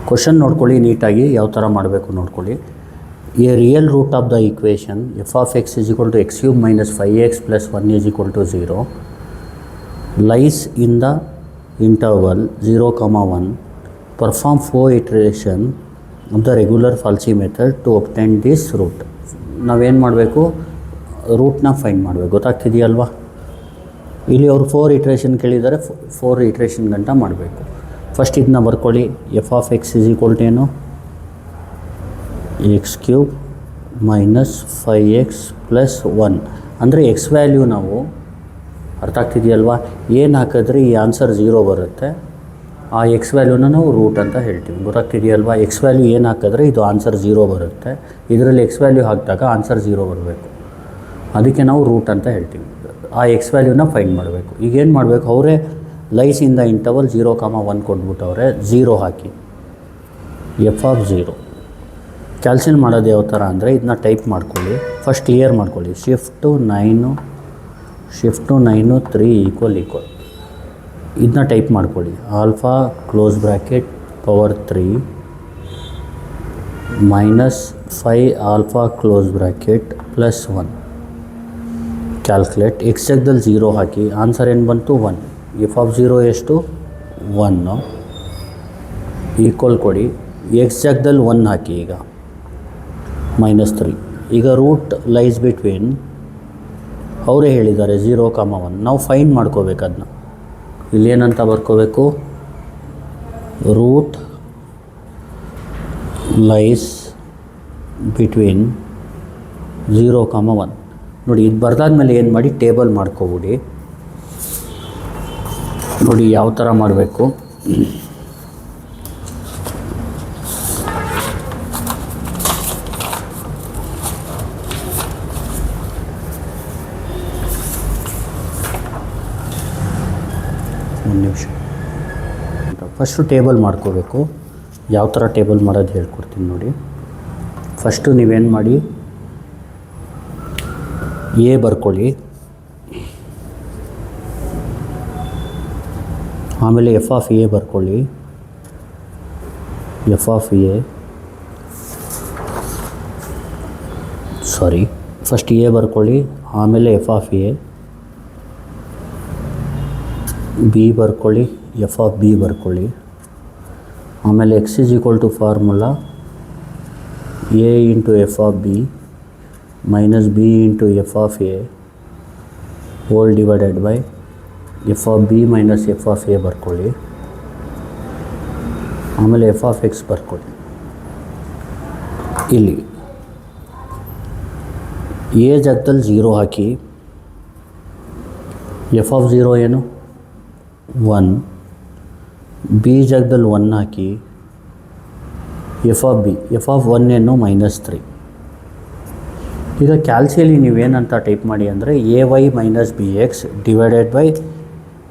Question ನೋಡ್ಕೊಳ್ಳಿ ನೀಟಾಗಿ ಯಾವ ಥರ ಮಾಡಬೇಕು ನೋಡ್ಕೊಳ್ಳಿ. A real root of the equation f of x is equal to x cube minus 5x plus 1 is equal to 0 lies in the interval 0, 1. Perform 4 iteration of the regular falsi method to obtain this root. ನಾವೇನು ಮಾಡಬೇಕು, ರೂಟ್ನ find ಮಾಡಬೇಕು. ಗೊತ್ತಾಗ್ತಿದೆಯಲ್ವಾ? ಇಲ್ಲಿ ಅವರು 4 iteration ಕೇಳಿದ್ದಾರೆ, 4 iteration ಗಂಟ ಮಾಡಬೇಕು. First ಇದನ್ನ ಬರ್ಕೊಳ್ಳಿ. F of x is equal to ಏನು, x cube minus 5x plus 1. ಅಂದರೆ ಎಕ್ಸ್ ವ್ಯಾಲ್ಯೂ ನಾವು ಅರ್ಥ ಆಗ್ತಿದೆಯಲ್ವಾ, ಏನು ಹಾಕಿದ್ರೆ ಈ ಆನ್ಸರ್ 0 ಬರುತ್ತೆ. ಆ ಎಕ್ಸ್ ವ್ಯಾಲ್ಯೂನ ನಾವು ರೂಟ್ ಅಂತ ಹೇಳ್ತೀವಿ. ಗೊತ್ತಾಗ್ತಿದೆಯಲ್ವಾ? ಎಕ್ಸ್ ವ್ಯಾಲ್ಯೂ ಏನು ಹಾಕಿದ್ರೆ ಇದು ಆನ್ಸರ್ 0 ಬರುತ್ತೆ. ಇದರಲ್ಲಿ ಎಕ್ಸ್ ವ್ಯಾಲ್ಯೂ ಹಾಕಿದಾಗ ಆನ್ಸರ್ 0 ಬರಬೇಕು. ಅದಕ್ಕೆ ನಾವು ರೂಟ್ ಅಂತ ಹೇಳ್ತೀವಿ. ಆ ಎಕ್ಸ್ ವ್ಯಾಲ್ಯೂನ ಫೈಂಡ್ ಮಾಡಬೇಕು. ಈಗೇನು ಮಾಡಬೇಕು, ಅವರೇ lies in the interval 0, 1 ಕೊಟ್ಬಿಟ್ಟವ್ರೆ. 0 hockey f of 0 ಕ್ಯಾಲ್ಸಿಲ್ ಮಾಡೋದು ಯಾವ ಥರ ಅಂದರೆ ಇದನ್ನ ಟೈಪ್ ಮಾಡ್ಕೊಳ್ಳಿ. ಫಸ್ಟ್ ಕ್ಲಿಯರ್ ಮಾಡ್ಕೊಳ್ಳಿ. ಶಿಫ್ಟು 9 3 = ಇದನ್ನ ಟೈಪ್ ಮಾಡ್ಕೊಳ್ಳಿ. Alpha close bracket power 3 minus 5 alpha close bracket plus 1. Calculate. X ಜಾಗದಲ್ಲಿ 0 ಹಾಕಿ. ಆನ್ಸರ್ ಏನು ಬಂತು, 1. ಎಫ್ ಆಫ್ 0 ಎಷ್ಟು, 1 ಈಕ್ವಲ್ ಕೊಡಿ. ಎಕ್ಸ್ ಜಾಗದಲ್ಲಿ 1 ಹಾಕಿ. ಈಗ ಮೈನಸ್ 3. ಈಗ ರೂಟ್ ಲೈಸ್ ಬಿಟ್ವೀನ್, ಅವರೇ ಹೇಳಿದ್ದಾರೆ 0, 1. ನಾವು ಫೈಂಡ್ ಮಾಡ್ಕೋಬೇಕು ಅದನ್ನ. ಇಲ್ಲೇನಂತ ಬರ್ಕೋಬೇಕು, ರೂಟ್ ಲೈಸ್ ಬಿಟ್ವೀನ್ 0, 1. ನೋಡಿ, ಇದು ಬರ್ದಾದ್ಮೇಲೆ ಏನು ಮಾಡಿ, ಟೇಬಲ್ ಮಾಡ್ಕೊಬಿಡಿ. ನೋಡಿ ಯಾವ ಥರ ಮಾಡಬೇಕು. ಒಂದು ನಿಮಿಷ. ಫಸ್ಟು ಟೇಬಲ್ ಮಾಡ್ಕೋಬೇಕು. ಯಾವ ಥರ ಟೇಬಲ್ ಮಾಡೋದು ಹೇಳ್ಕೊಡ್ತೀನಿ ನೋಡಿ. ಫಸ್ಟು ನೀವೇನು ಮಾಡಿ, ಎ ಬರ್ಕೊಳ್ಳಿ. ಆಮೇಲೆ ಎಫ್ ಆಫ್ ಎ ಬರ್ಕೊಳ್ಳಿ. F of A first A ಬರ್ಕೊಳ್ಳಿ. ಆಮೇಲೆ ಎಫ್ ಆಫ್ ಎ. ಬಿ ಬರ್ಕೊಳ್ಳಿ. ಎಫ್ ಆಫ್ ಬಿ ಬರ್ಕೊಳ್ಳಿ. ಆಮೇಲೆ X is equal to formula A into F of B minus B into F of A whole divided by F of B minus F of A ಬರ್ಕೊಳ್ಳಿ. ಆಮೇಲೆ F of X ಬರ್ಕೊಳ್ಳಿ. ಇಲ್ಲಿ A ಜಾಗದಲ್ಲಿ 0 ಹಾಕಿ. F of 0 ಏನು, 1. B ಜಾಗದಲ್ಲಿ 1 ಹಾಕಿ. F of b, f of 1 ಏನು, minus 3. ಈಗ ಕ್ಯಾಲ್ಸಿಯಲ್ಲಿ ನೀವೇನಂತ ಟೈಪ್ ಮಾಡಿ ಅಂದರೆ A Y minus B X divided by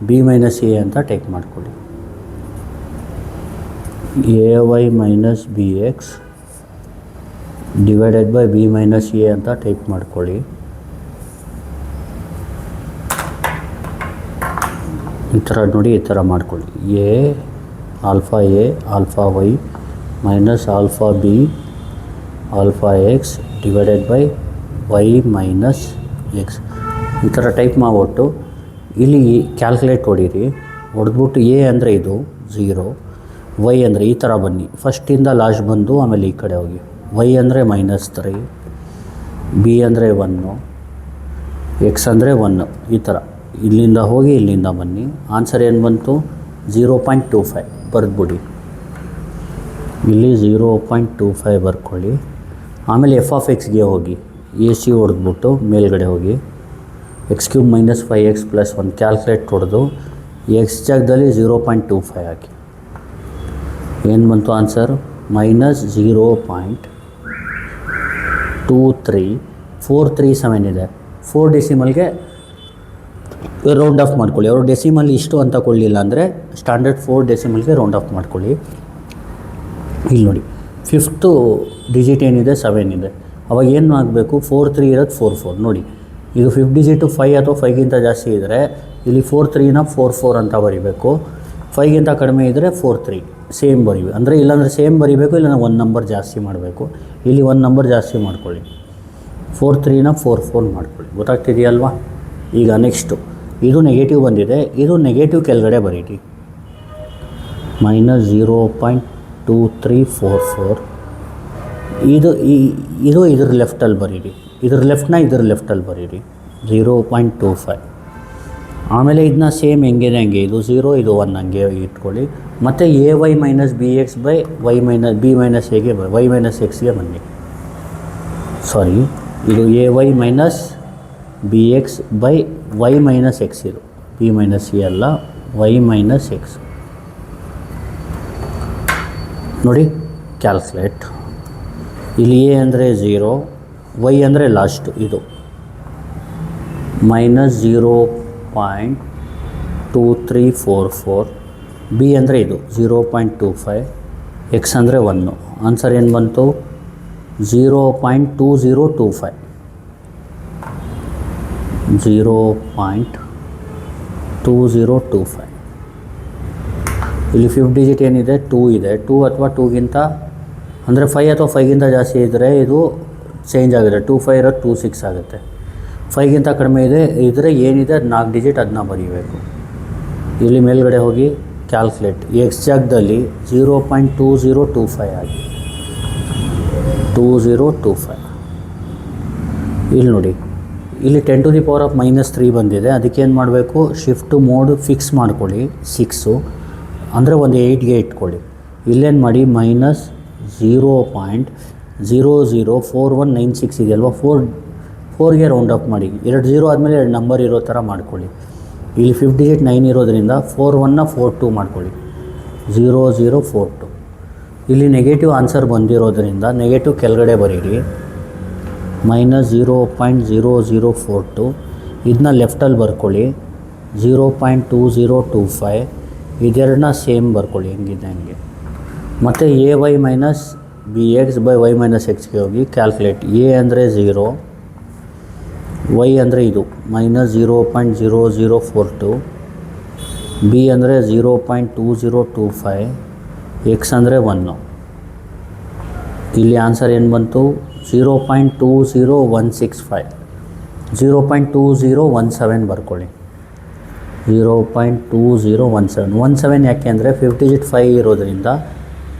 B minus A ಅಂತ ಟೈಪ್ ಮಾಡ್ಕೊಳ್ಳಿ. A Y minus B X divided by B minus A ಅಂತ ಟೈಪ್ ಮಾಡ್ಕೊಳ್ಳಿ. ಈ ಥರ ನೋಡಿ, ಈ ಥರ ಮಾಡ್ಕೊಳ್ಳಿ. Alpha A alpha Y minus alpha B alpha X divided by Y minus X. ಈ ಥರ ಟೈಪ್ ಮಾಡ್ಬಿಟ್ಟು ಇಲ್ಲಿ ಕ್ಯಾಲ್ಕುಲೇಟ್ ಹೊಡೀರಿ. ಹೊಡೆದ್ಬಿಟ್ಟು ಎ ಅಂದರೆ ಇದು 0, ವೈ ಅಂದರೆ ಈ ಥರ ಬನ್ನಿ. ಫಸ್ಟಿಂದ ಲಾಸ್ಟ್ ಬಂದು ಆಮೇಲೆ ಈ ಕಡೆ ಹೋಗಿ. ವೈ ಅಂದರೆ ಮೈನಸ್ 3, ಬಿ ಅಂದರೆ 1, ಎಕ್ಸ್ ಅಂದರೆ 1. ಈ ಥರ ಇಲ್ಲಿಂದ ಹೋಗಿ ಇಲ್ಲಿಂದ ಬನ್ನಿ. ಆನ್ಸರ್ ಏನು ಬಂತು, 0.25 ಬರೆದ್ಬಿಡಿ. ಇಲ್ಲಿ 0.25 ಬರ್ಕೊಳ್ಳಿ. ಆಮೇಲೆ ಎಫ್ ಆಫ್ ಎಕ್ಸ್ಗೆ ಹೋಗಿ. ಎ ಸಿ ಹೊಡೆದ್ಬಿಟ್ಟು ಮೇಲ್ಗಡೆ ಹೋಗಿ. X cube minus 5x plus 1 calculate ಹೊಡೆದು ಎಕ್ಸ್ ಜಾಗದಲ್ಲಿ 0.25 ಹಾಕಿ. ಏನು ಬಂತು ಆನ್ಸರ್, ಮೈನಸ್ 0.23437 ಇದೆ. 4 ಡೆಸಿಮಲ್ಗೆ ರೌಂಡ್ ಆಫ್ ಮಾಡ್ಕೊಳ್ಳಿ. ಅವರು ಡೆಸಿಮಲ್ ಇಷ್ಟು ಅಂತ ಕೊಡಲಿಲ್ಲ ಅಂದರೆ ಸ್ಟ್ಯಾಂಡರ್ಡ್ 4 ಡೆಸಿಮಲ್ಗೆ ರೌಂಡ್ ಆಫ್ ಮಾಡ್ಕೊಳ್ಳಿ. ಇಲ್ಲಿ ನೋಡಿ, 5th ಡಿಜಿಟ್ ಏನಿದೆ 7 ಇದೆ. ಅವಾಗ ಏನು ಆಗಬೇಕು, 4 3 ಇರೋದು 4 4. ನೋಡಿ, ಈಗ 5th ಡಿಜಿಟು 5 ಅಥವಾ 5ಗಿಂತ ಜಾಸ್ತಿ ಇದ್ದರೆ ಇಲ್ಲಿ 4 3ನ 4 4 ಅಂತ ಬರೀಬೇಕು. 5ಗಿಂತ ಕಡಿಮೆ ಇದ್ದರೆ 4 3. ಸೇಮ್ ಬರೀಬೇಕು. ಅಂದರೆ ಇಲ್ಲಾಂದರೆ ಸೇಮ್ ಬರೀಬೇಕು, ಇಲ್ಲ ಒಂದು ನಂಬರ್ ಜಾಸ್ತಿ ಮಾಡಬೇಕು. ಇಲ್ಲಿ ಒಂದು ನಂಬರ್ ಜಾಸ್ತಿ ಮಾಡ್ಕೊಳ್ಳಿ, 4 3ನ 4 4 ಮಾಡ್ಕೊಳ್ಳಿ. ಗೊತ್ತಾಗ್ತಿದೆಯಲ್ವಾ? ಈಗ ನೆಕ್ಸ್ಟು ಇದು ನೆಗೆಟಿವ್ ಬಂದಿದೆ, ಇದು ನೆಗೆಟಿವ್ ಕೆಳಗಡೆ ಬರೀರಿ. -0.2344 ಇದು ಇದ್ರ ಲೆಫ್ಟಲ್ಲಿ ಬರೀರಿ, ಇದ್ರ ಲೆಫ್ಟಲ್ಲಿ ಬರೀರಿ 0.25. ಆಮೇಲೆ ಇದನ್ನ ಸೇಮ್ ಹೆಂಗಿದೆ ಹಂಗೆ, ಇದು 0 ಇದು 1 ಹಂಗೆ ಇಟ್ಕೊಳ್ಳಿ. ಮತ್ತು ay minus bx by y minus b minus ಎಗೆ y ಮೈನಸ್ ಎಕ್ಸ್ಗೆ ಬನ್ನಿ. ಸಾರಿ, ಇದು ay minus bx by y minus x, ಇದು b ಮೈನಸ್ ಎ ಅಲ್ಲ, y ಮೈನಸ್ ಎಕ್ಸ್. ನೋಡಿ ಕ್ಯಾಲ್ಕುಲೇಟ್. ಇಲ್ಲಿ ಎ ಅಂದರೆ 0, y ಅಂದರೆ ಲಾಸ್ಟು, ಇದು -0.2344, b ಅಂದರೆ ಇದು 0.25, ಎಕ್ಸ್ ಅಂದರೆ 1. ಆನ್ಸರ್ ಏನು ಬಂತು? 0.2025. 0.2025. ಇಲ್ಲಿ 5 ಡಿಜಿಟ್ ಏನಿದೆ 2 ಇದೆ. 2 ಅಥವಾ 2ಗಿಂತ ಅಂದರೆ 5 ಅಥವಾ 5ಗಿಂತ ಜಾಸ್ತಿ ಇದ್ದರೆ ಇದು ಚೇಂಜ್ ಆಗುತ್ತೆ. 2 5 ಇರೋದು 2 6 ಆಗುತ್ತೆ. 5ಗಿಂತ ಕಡಿಮೆ ಇದ್ದರೆ ಏನಿದೆ ಅದು 4 ಡಿಜಿಟ್, ಅದನ್ನ ಬರೀಬೇಕು. ಇಲ್ಲಿ ಮೇಲ್ಗಡೆ ಹೋಗಿ ಕ್ಯಾಲ್ಕುಲೇಟ್, ಎಕ್ಸ್ ಜಾಗದಲ್ಲಿ 0.2025 ಆಗಿ 2025. ಇಲ್ಲಿ ನೋಡಿ, ಇಲ್ಲಿ 10 to the power of -3 ಬಂದಿದೆ. ಅದಕ್ಕೇನು ಮಾಡಬೇಕು? ಶಿಫ್ಟ್ ಮೋಡ್ ಫಿಕ್ಸ್ ಮಾಡ್ಕೊಳ್ಳಿ 6, ಅಂದರೆ ಒಂದು 8ಗೆ ಇಟ್ಕೊಳ್ಳಿ. ಇಲ್ಲೇನು ಮಾಡಿ, -0.004196 ಇದೆಯಲ್ವ, 4ಗೆ ರೌಂಡ್ ಅಪ್ ಮಾಡಿ. 2 0 ಆದಮೇಲೆ 2 ನಂಬರ್ ಇರೋ ಥರ ಮಾಡ್ಕೊಳ್ಳಿ. ಇಲ್ಲಿ 5 ಡಿಜಿಟ್ 9 ಇರೋದ್ರಿಂದ 4 1ನ 4 2 ಮಾಡ್ಕೊಳ್ಳಿ, 0042. ಇಲ್ಲಿ ನೆಗೆಟಿವ್ ಆನ್ಸರ್ ಬಂದಿರೋದ್ರಿಂದ ನೆಗೆಟಿವ್ ಕೆಳಗಡೆ ಬರೀರಿ, -0.0042. ಇದನ್ನ ಲೆಫ್ಟಲ್ಲಿ ಬರ್ಕೊಳ್ಳಿ, 0.2025. ಇದೆರಡನ್ನ ಸೇಮ್ ಬರ್ಕೊಳ್ಳಿ, ಹೆಂಗಿದೆ ಹಂಗೆ. ಮತ್ತು ay minus bx by y minus ಎಕ್ಸ್ಗೆ ಹೋಗಿ ಕ್ಯಾಲ್ಕುಲೇಟ್. ಎ ಅಂದರೆ 0, y ಅಂದರೆ ಇದು -0.0042, b ಅಂದರೆ 0.2025, ಎಕ್ಸ್ ಅಂದರೆ 1. ಇಲ್ಲಿ ಆನ್ಸರ್ ಏನು ಬಂತು? 0.20165. 0.2017 ಬರ್ಕೊಳ್ಳಿ, 0.2017. ಯಾಕೆ ಅಂದರೆ 5 ಡಿಜಿಟ್ 5 ಇರೋದ್ರಿಂದ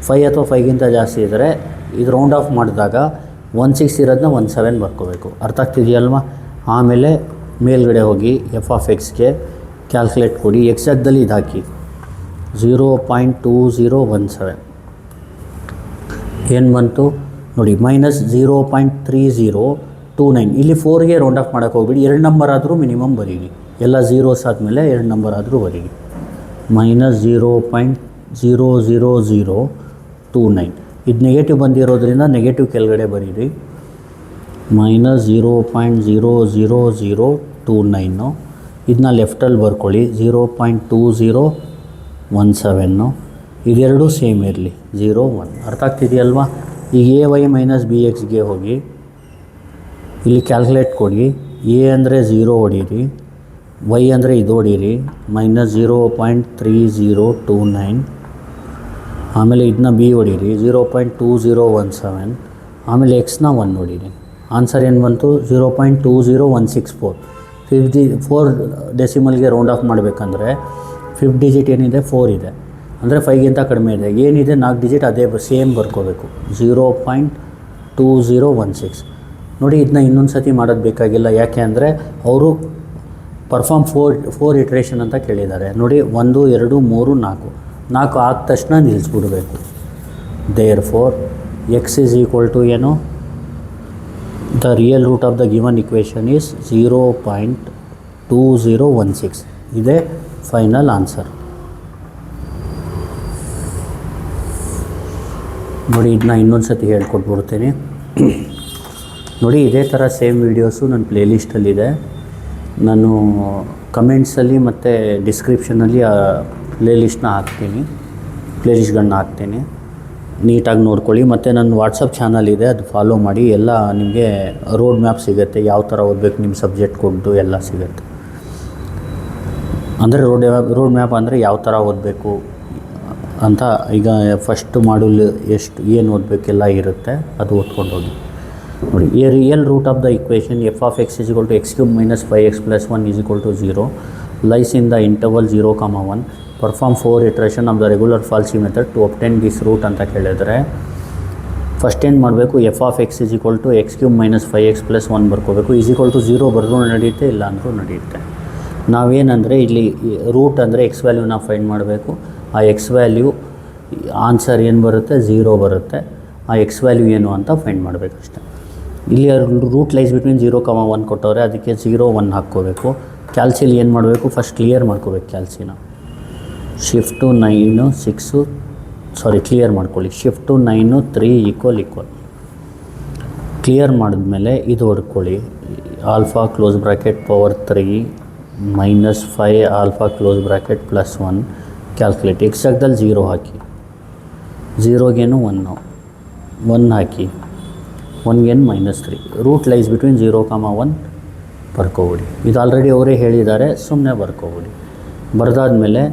5 ಅಥವಾ 5ಗಿಂತ ಜಾಸ್ತಿ ಇದ್ದರೆ ಇದು ರೌಂಡ್ ಆಫ್ ಮಾಡಿದಾಗ 16 ಇರೋದನ್ನ 17 ಬರ್ಕೋಬೇಕು. ಅರ್ಥ ಆಗ್ತಿದೆಯಲ್ವ? ಆಮೇಲೆ ಮೇಲ್ಗಡೆ ಹೋಗಿ f(x)ಗೆ ಕ್ಯಾಲ್ಕುಲೇಟ್ ಕೊಡಿ. ಎಕ್ಸಾಕ್ಟ್ದಲ್ಲಿ ಇದು ಹಾಕಿ 0.2017. ಏನು ಬಂತು ನೋಡಿ, -0.3029. ಇಲ್ಲಿ 4ಗೆ ರೌಂಡ್ ಆಫ್ ಮಾಡೋಕ್ಕೆ ಹೋಗ್ಬಿಡಿ, 2 ನಂಬರ್ ಆದರೂ ಮಿನಿಮಮ್ ಬರೀರಿ. ಎಲ್ಲ ಝೀರೋಸ್ ಆದಮೇಲೆ 2 ನಂಬರ್ ಆದರೂ ಬರೀರಿ. -0.00029. ಇದು ನೆಗೆಟಿವ್ ಬಂದಿರೋದ್ರಿಂದ ನೆಗೆಟಿವ್ ಕೆಳಗಡೆ ಬರೀರಿ, -0.00029. ಇದನ್ನ ಲೆಫ್ಟಲ್ಲಿ ಬರ್ಕೊಳ್ಳಿ, 0.2017. ಇದೆರಡೂ ಸೇಮ್ ಇರಲಿ, 0 1. ಅರ್ಥ ಆಗ್ತಿದೆಯಲ್ವಾ? ಈಗ ay ಮೈನಸ್ bxಗೆ ಹೋಗಿ ಇಲ್ಲಿ ಕ್ಯಾಲ್ಕುಲೇಟ್ ಕೊಡಿ. ಎ ಅಂದರೆ 0 ಹೊಡೀರಿ, y ಅಂದರೆ ಇದು ಹೊಡೀರಿ, -0.3029. ಆಮೇಲೆ ಇದನ್ನ b ಹೊಡೀರಿ, 0.2017. ಆಮೇಲೆ ಎಕ್ಸ್ನ 1 ಹೊಡೀರಿ. ಆನ್ಸರ್ ಏನು ಬಂತು? 0.20164. 4 ಡೆಸಿಮಲ್ಗೆ ರೌಂಡ್ ಆಫ್ ಮಾಡಬೇಕಂದ್ರೆ 5 ಡಿಜಿಟ್ ಏನಿದೆ 4 ಇದೆ, ಅಂದರೆ 5ಗಿಂತ ಕಡಿಮೆ ಇದೆ. ಏನಿದೆ 4 ಡಿಜಿಟ್ ಅದೇ ಸೇಮ್ ಬರ್ಕೋಬೇಕು, 0.2016. ನೋಡಿ, ಇದನ್ನ ಇನ್ನೊಂದು ಸತಿ ಮಾಡೋದು ಬೇಕಾಗಿಲ್ಲ. ಯಾಕೆ ಅಂದರೆ ಅವರು ಪರ್ಫಾರ್ಮ್ 4 ಇಟ್ರೇಷನ್ ಅಂತ ಕೇಳಿದ್ದಾರೆ. ನೋಡಿ, 1 2 3 4 ಆದ ತಕ್ಷಣ ನಿಲ್ಲಿಸ್ಬಿಡ್ಬೇಕು. Therefore x is equal to ಏನು? The real root of the given equation is 0.2016. ಇದೇ ಫೈನಲ್ ಆನ್ಸರ್. ನೋಡಿ, ಇದನ್ನ ಇನ್ನೊಂದು ಸತಿ ಹೇಳ್ಕೊಟ್ಬಿಡ್ತೀನಿ. ನೋಡಿ, ಇದೇ ಥರ ಸೇಮ್ ವೀಡಿಯೋಸು ನನ್ನ ಪ್ಲೇಲಿಸ್ಟಲ್ಲಿದೆ. ನಾನು ಕಮೆಂಟ್ಸಲ್ಲಿ ಮತ್ತು ಡಿಸ್ಕ್ರಿಪ್ಷನಲ್ಲಿ ಪ್ಲೇಲಿಸ್ಟ್ಗಳನ್ನ ಹಾಕ್ತೀನಿ. ನೀಟಾಗಿ ನೋಡ್ಕೊಳ್ಳಿ. ಮತ್ತು ನನ್ನ ವಾಟ್ಸಪ್ ಚಾನಲ್ ಇದೆ, ಅದು ಫಾಲೋ ಮಾಡಿ. ಎಲ್ಲ ನಿಮಗೆ ರೋಡ್ ಮ್ಯಾಪ್ ಸಿಗುತ್ತೆ, ಯಾವ ಥರ ಓದಬೇಕು ನಿಮ್ಮ ಸಬ್ಜೆಕ್ಟ್ ಕೊಟ್ಟು ಎಲ್ಲ ಸಿಗುತ್ತೆ. ಅಂದರೆ ರೋಡ್ ಮ್ಯಾಪ್ ಅಂದರೆ ಯಾವ ಥರ ಓದಬೇಕು ಅಂತ ಈಗ ಫಸ್ಟ್ ಮಾಡ್ಯೂಲ್ ಏನು ಓದಬೇಕೆಲ್ಲ ಇರುತ್ತೆ, ಅದು ಓದ್ಕೊಂಡು ಹೋಗಿ. ನೋಡಿ, a real root of the equation f of x is equal to x cube minus 5x plus 1 is equal to 0 lies in the interval 0,1. Perform 4 iteration of the regular falsi method to obtain this root ಅಂತ ಕೇಳಿದರೆ first ಏನು ಮಾಡಬೇಕು, f of x is equal to x cube minus 5x plus 1 ಬರ್ಕೋಬೇಕು. Is equal to 0 ಬರೆದ್ರೂ ನಡೆಯುತ್ತೆ, ಇಲ್ಲ ಅಂದರೂ ನಡೆಯುತ್ತೆ. ನಾವೇನಂದರೆ ಇಲ್ಲಿ ರೂಟ್ ಅಂದರೆ ಎಕ್ಸ್ ವ್ಯಾಲ್ಯೂನ ಫೈಂಡ್ ಮಾಡಬೇಕು. ಆ ಎಕ್ಸ್ ವ್ಯಾಲ್ಯೂ ಆನ್ಸರ್ ಏನು ಬರುತ್ತೆ, 0 ಬರುತ್ತೆ. ಆ ಎಕ್ಸ್ ವ್ಯಾಲ್ಯೂ ಏನು ಅಂತ ಫೈಂಡ್ ಮಾಡಬೇಕಷ್ಟೆ. ಇಲ್ಲಿ ರೂಟ್ ಲೈಸ್ ಬಿಟ್ವೀನ್ 0,1 ಕೊಟ್ಟವ್ರೆ, ಅದಕ್ಕೆ 0, 1 ಹಾಕ್ಕೋಬೇಕು. ಕ್ಯಾಲ್ಸಿಲಿ ಏನು ಮಾಡಬೇಕು, ಫಸ್ಟ್ ಕ್ಲಿಯರ್ ಮಾಡ್ಕೋಬೇಕು ಕ್ಯಾಲ್ಸಿನ. ಶಿಫ್ಟು 9 6 ಕ್ಲಿಯರ್ ಮಾಡ್ಕೊಳ್ಳಿ. ಶಿಫ್ಟು 9 3 ಈಕ್ವಲ್ ಕ್ಲಿಯರ್ ಮಾಡಿದ್ಮೇಲೆ ಇದು ಹೊಡ್ಕೊಳ್ಳಿ. Alpha close bracket power 3 minus 5 alpha close bracket plus 1 calculate. X ಜಾಗದಲ್ಲಿ 0 ಹಾಕಿ, 0ಗೇನು 1 ಹಾಕಿ, 1ಗೇನು -3. ರೂಟ್ ಲೈಸ್ ಬಿಟ್ವೀನ್ 0,1 ಬರ್ಕೋಬಿಡಿ. ಇದು ಆಲ್ರೆಡಿ ಅವರೇ ಹೇಳಿದ್ದಾರೆ, ಸುಮ್ಮನೆ ಬರ್ಕೋಬಿಡಿ. ಬರೆದಾದ್ಮೇಲೆ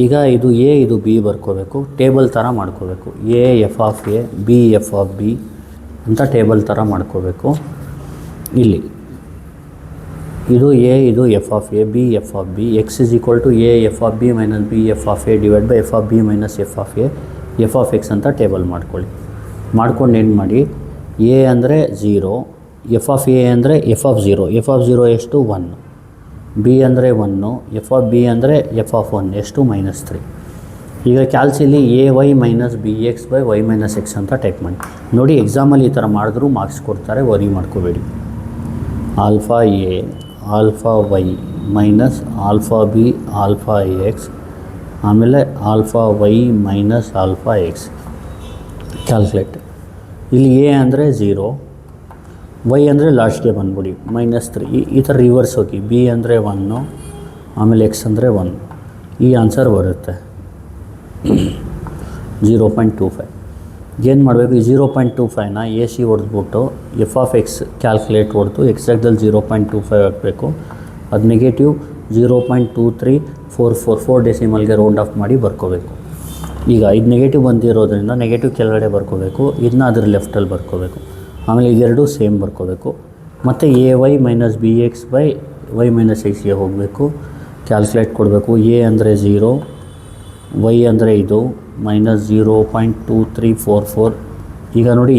ಈಗ ಇದು ಎ ಇದು ಬಿ ಬರ್ಕೋಬೇಕು. ಟೇಬಲ್ ಥರ ಮಾಡ್ಕೋಬೇಕು. A f of A, b f of b ಅಂತ ಟೇಬಲ್ ಥರ ಮಾಡ್ಕೋಬೇಕು. ಇಲ್ಲಿ ಇದು ಎ ಇದು f of A, b f of b. X is equal to a f of B minus b f of a divide by F of B minus F of a, f of x ಅಂತ table ಮಾಡ್ಕೊಳ್ಳಿ. ಮಾಡ್ಕೊಂಡು ಏನು ಮಾಡಿ, a ಅಂದರೆ 0, f of a ಅಂದರೆ f of 0. F of 0 ಎಷ್ಟು, 1. B ಅಂದರೆ 1, f of b ಅಂದರೆ ಎಫ್ ಆಫ್ 1 ಎಷ್ಟು, -3. ಈಗ ಕ್ಯಾಲ್ಸಿಲಿ a Y minus B x by Y minus x ಅಂತ ಟೈಪ್ ಮಾಡಿ. ನೋಡಿ, ಎಕ್ಸಾಮಲ್ಲಿ ಈ ಥರ ಮಾಡಿದ್ರೂ ಮಾರ್ಕ್ಸ್ ಕೊಡ್ತಾರೆ, ವರಿ ಮಾಡ್ಕೋಬೇಡಿ. Alpha A alpha Y minus alpha B alpha x, ಆಮೇಲೆ alpha Y minus alpha x calculate. ಇಲ್ಲಿ ಎ ಅಂದರೆ 0, ವೈ ಅಂದರೆ ಲಾಸ್ಟ್ಗೆ ಬಂದ್ಬಿಡಿ -3. ಈ ಥರ ರಿವರ್ಸ್ ಹೋಗಿ. ಬಿ ಅಂದರೆ 1, ಆಮೇಲೆ ಎಕ್ಸ್ ಅಂದರೆ 1. ಈ ಆನ್ಸರ್ ಬರುತ್ತೆ 0.25. ಏನು ಮಾಡಬೇಕು, ಈ 0.25ನ ಎ ಸಿ ಹೊಡೆದ್ಬಿಟ್ಟು ಎಫ್ ಆಫ್ ಎಕ್ಸ್ ಕ್ಯಾಲ್ಕುಲೇಟ್ ಹೊಡೆದು ಎಕ್ಸ್ ಜಾಗದಲ್ಲಿ 0.25 ಹಾಕಬೇಕು. ಅದು ನೆಗೆಟಿವ್ 0.23444 ಡೆಸಿಮಲ್ಗೆ ರೌಂಡ್ ಆಫ್ ಮಾಡಿ ಬರ್ಕೋಬೇಕು. ಈಗ ಇದು ನೆಗೆಟಿವ್ ಬಂದಿರೋದ್ರಿಂದ ನೆಗೆಟಿವ್ ಕೆಳಗಡೆ ಬರ್ಕೋಬೇಕು, ಇದನ್ನ ಅದ್ರ ಲೆಫ್ಟಲ್ಲಿ ಬರ್ಕೋಬೇಕು. ಆಮೇಲೆ ಇದೆರಡು ಸೇಮ್ ಬರ್ಕೋಬೇಕು. ಮತ್ತು a Y minus B x by Y minus ಎಕ್ಸ್ಗೆ ಹೋಗಬೇಕು. ಕ್ಯಾಲ್ಕುಲೇಟ್ ಕೊಡಬೇಕು. ಎ ಅಂದರೆ 0, ವೈ ಅಂದರೆ ಇದು -0.2344. ಈಗ ನೋಡಿ,